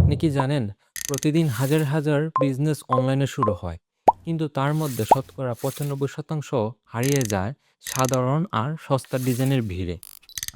আপনি কি জানেন প্রতিদিন হাজার হাজার বিজনেস অনলাইনে শুরু হয়, কিন্তু তার মধ্যে শতকরা ৯৫% হারিয়ে যায় সাধারণ আর সস্তার ডিজাইনের ভিড়ে।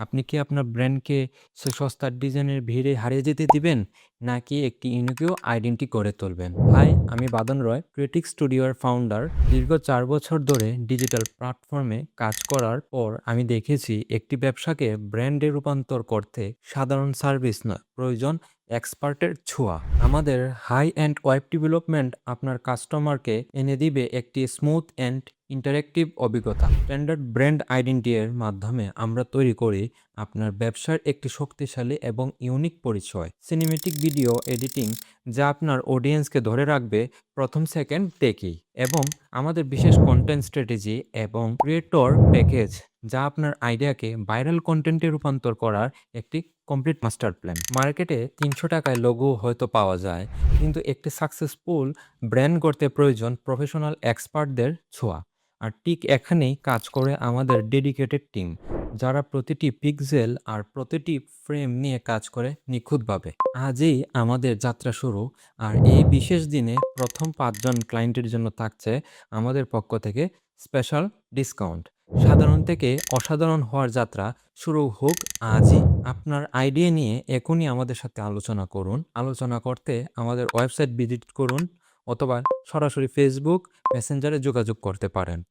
আপনি কি আপনার ব্র্যান্ডকে সে সস্তার ডিজাইনের ভিড়ে হারিয়ে যেতে দিবেন, নাকি একটি ইউনিকীয় আইডেন্টি গড়ে তুলবেন? হাই, আমি বাদন রয়, ক্রিয়েটিক স্টুডিওর ফাউন্ডার। দীর্ঘ ৪ বছর ধরে ডিজিটাল প্ল্যাটফর্মে কাজ করার পর আমি দেখেছি একটি ব্যবসাকে ব্র্যান্ডে রূপান্তর করতে সাধারণ সার্ভিস নয়, প্রয়োজন এক্সপার্টের ছোঁয়া। আমাদের হাই অ্যান্ড ওয়েব ডেভেলপমেন্ট আপনার কাস্টমারকে এনে দিবে একটি স্মুথ অ্যান্ড ইন্টারেক্টিভ অভিজ্ঞতা। স্ট্যান্ডার্ড ব্র্যান্ড আইডেন্টি এর মাধ্যমে আমরা তৈরি করি আপনার ব্যবসার একটি শক্তিশালী এবং ইউনিক পরিচয়। সিনেমেটিক ভিডিও এডিটিং যা আপনার অডিয়েন্সকে ধরে রাখবে প্রথম সেকেন্ড দেখেই, এবং আমাদের বিশেষ কন্টেন্ট স্ট্র্যাটেজি এবং ক্রিয়েটর প্যাকেজ যা আপনার আইডিয়াকে ভাইরাল কন্টেন্টে রূপান্তর করার একটি কমপ্লিট মাস্টার প্ল্যান। মার্কেটে ৩০০ টাকায় লোগো হয়তো পাওয়া যায়, কিন্তু একটি সাকসেসফুল ব্র্যান্ড করতে প্রয়োজন প্রফেশনাল এক্সপার্টদের ছোঁয়া। আর ঠিক এখানেই কাজ করে আমাদের ডেডিকেটেড টিম, যারা প্রতিটি পিক্সেল আর প্রতিটি ফ্রেম নিয়ে কাজ করে নিখুঁতভাবে। আজই আমাদের যাত্রা শুরু, আর এই বিশেষ দিনে প্রথম ৫ জন ক্লায়েন্টের জন্য থাকছে আমাদের পক্ষ থেকে স্পেশাল ডিসকাউন্ট। সাধারণ থেকে অসাধারণ হওয়ার যাত্রা শুরু হোক আজই। আপনার আইডিয়া নিয়ে এখনই আমাদের সাথে আলোচনা করুন। আলোচনা করতে আমাদের ওয়েবসাইট ভিজিট করুন, অথবা সরাসরি ফেসবুক মেসেঞ্জারে যোগাযোগ করতে পারেন।